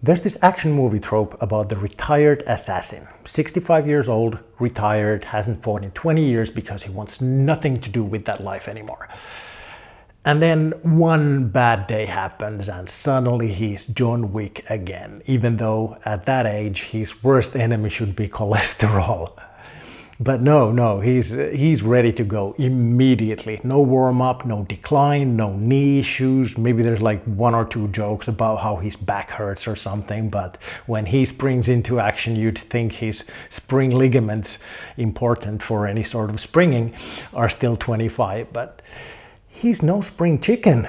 There's this action movie trope about the retired assassin. 65 years old, retired, hasn't fought in 20 years because he wants nothing to do with that life anymore. And then one bad day happens and suddenly he's John Wick again, even though at that age his worst enemy should be cholesterol. But no, he's ready to go immediately. No warm-up, no decline, no knee issues. Maybe there's like one or two jokes about how his back hurts or something, but when he springs into action, you'd think his spring ligaments, important for any sort of springing, are still 25, but he's no spring chicken.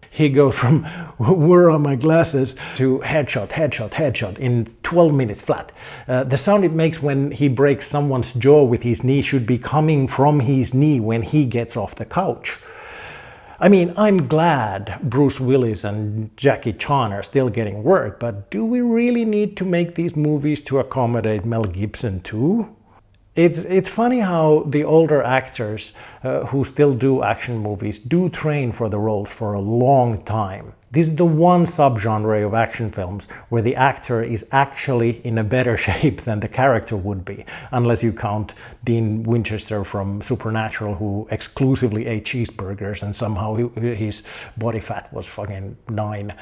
He goes from "where are my glasses" to headshot in 12 minutes flat. The sound it makes when he breaks someone's jaw with his knee should be coming from his knee when he gets off the couch. I mean, I'm glad Bruce Willis and Jackie Chan are still getting work, but do we really need to make these movies to accommodate Mel Gibson too? It's funny how the older actors who still do action movies do train for the roles for a long time. This is the one subgenre of action films where the actor is actually in a better shape than the character would be, unless you count Dean Winchester from Supernatural, who exclusively ate cheeseburgers and somehow his body fat was fucking 9.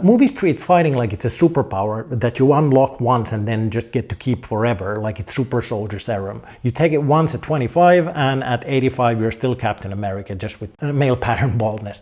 Movies treat fighting like it's a superpower that you unlock once and then just get to keep forever, like it's super soldier serum. You take it once at 25 and at 85 you're still Captain America, just with male pattern baldness.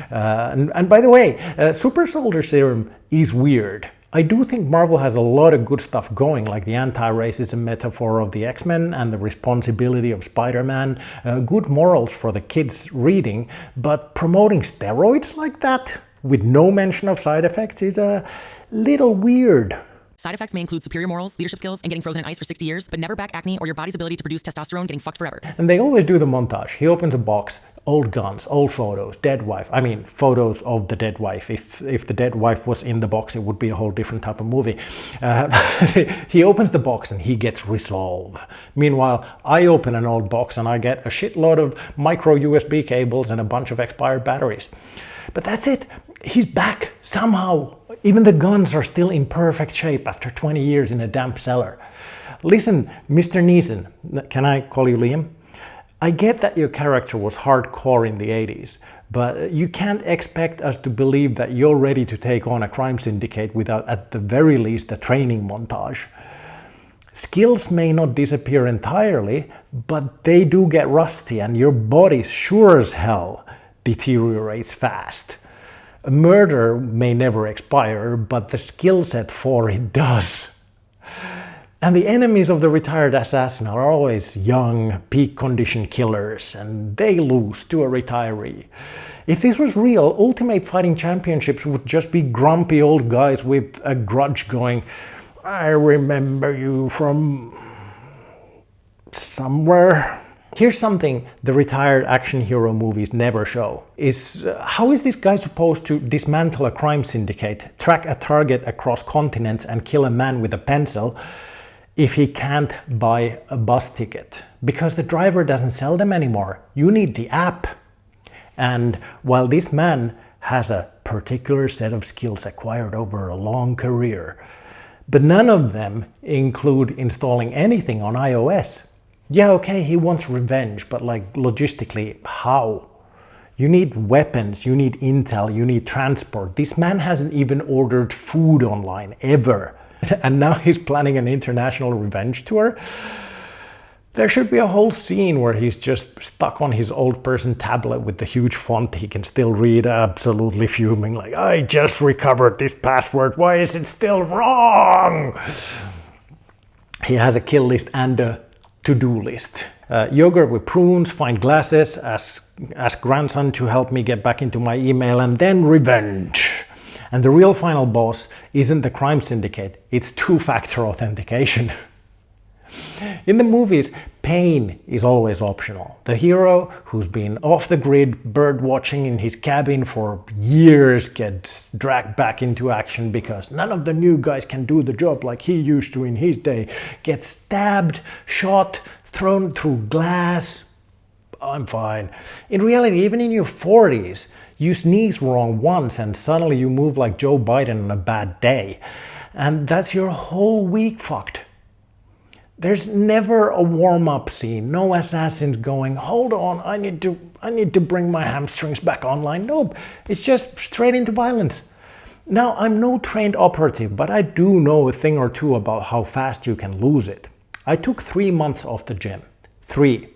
And by the way, super soldier serum is weird. I do think Marvel has a lot of good stuff going, like the anti-racism metaphor of the X-Men and the responsibility of Spider-Man, good morals for the kids reading, but promoting steroids like that with no mention of side effects is a little weird. Side effects may include superior morals, leadership skills, and getting frozen in ice for 60 years, but never back acne or your body's ability to produce testosterone getting fucked forever. And they always do the montage. He opens a box, old guns, old photos, dead wife. I mean, photos of the dead wife. If the dead wife was in the box, it would be a whole different type of movie. He opens the box and he gets resolve. Meanwhile, I open an old box and I get a shitload of micro USB cables and a bunch of expired batteries. But that's it. He's back somehow. Even the guns are still in perfect shape after 20 years in a damp cellar. Listen, Mr. Neeson, can I call you Liam? I get that your character was hardcore in the 80s, but you can't expect us to believe that you're ready to take on a crime syndicate without, at the very least, a training montage. Skills may not disappear entirely, but they do get rusty, and your body sure as hell deteriorates fast. A murder may never expire, but the skill set for it does. And the enemies of the retired assassin are always young, peak condition killers, and they lose to a retiree. If this was real, Ultimate Fighting Championships would just be grumpy old guys with a grudge going, "I remember you from somewhere." Here's something the retired action hero movies never show. How is this guy supposed to dismantle a crime syndicate, track a target across continents and kill a man with a pencil if he can't buy a bus ticket? Because the driver doesn't sell them anymore. You need the app. And while this man has a particular set of skills acquired over a long career, but none of them include installing anything on iOS. Yeah, okay, he wants revenge, but like logistically, how? You need weapons, you need intel, you need transport. This man hasn't even ordered food online, ever. And now he's planning an international revenge tour? There should be a whole scene where he's just stuck on his old person tablet with the huge font he can still read, absolutely fuming, like, "I just recovered this password, why is it still wrong?" He has a kill list and a to-do list. Yogurt with prunes, find glasses, ask grandson to help me get back into my email, and then revenge. And the real final boss isn't the crime syndicate, it's two-factor authentication. In the movies, pain is always optional. The hero, who's been off the grid, bird watching in his cabin for years, gets dragged back into action because none of the new guys can do the job like he used to in his day. Gets stabbed, shot, thrown through glass. I'm fine. In reality, even in your 40s, You sneeze wrong once and suddenly you move like Joe Biden on a bad day. And that's your whole week fucked. There's never a warm-up scene. No assassins going, hold on, I need to bring my hamstrings back online. Nope, it's just straight into violence. Now, I'm no trained operative, but I do know a thing or two about how fast you can lose it. I took 3 months off the gym. 3.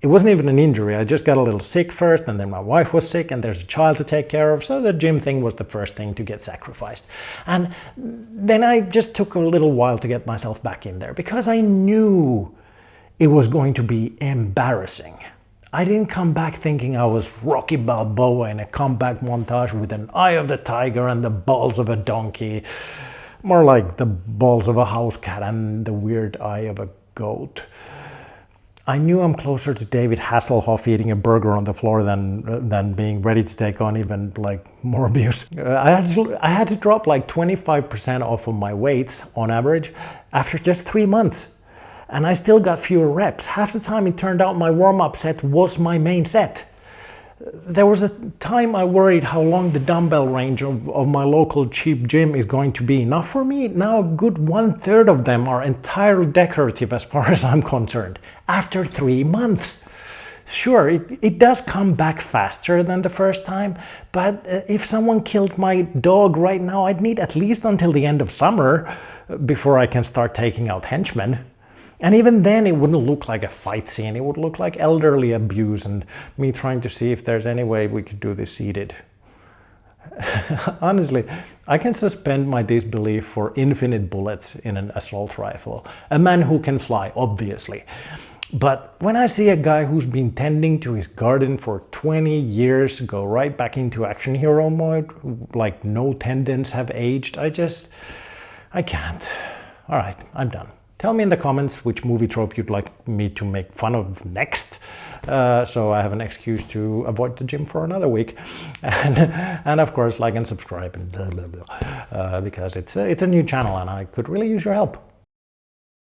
It wasn't even an injury. I just got a little sick first, and then my wife was sick, and there's a child to take care of, so the gym thing was the first thing to get sacrificed. And then I just took a little while to get myself back in there, because I knew it was going to be embarrassing. I didn't come back thinking I was Rocky Balboa in a comeback montage with an eye of the tiger and the balls of a donkey. More like the balls of a house cat and the weird eye of a goat. I knew I'm closer to David Hasselhoff eating a burger on the floor than being ready to take on even like more abuse. I had to drop like 25% off of my weights on average after just 3 months. And I still got fewer reps. Half the time it turned out my warm-up set was my main set. There was a time I worried how long the dumbbell range of my local cheap gym is going to be. Not for me. Now a good 1/3 of them are entirely decorative as far as I'm concerned. After 3 months. Sure, it does come back faster than the first time, but if someone killed my dog right now, I'd need at least until the end of summer before I can start taking out henchmen. And even then, it wouldn't look like a fight scene. It would look like elderly abuse and me trying to see if there's any way we could do this seated. Honestly, I can suspend my disbelief for infinite bullets in an assault rifle. A man who can fly, obviously. But when I see a guy who's been tending to his garden for 20 years go right back into action hero mode, like no tendons have aged, I can't. All right, I'm done. Tell me in the comments which movie trope you'd like me to make fun of next, so I have an excuse to avoid the gym for another week. And of course, like and subscribe and blah, blah, blah, because it's a new channel and I could really use your help.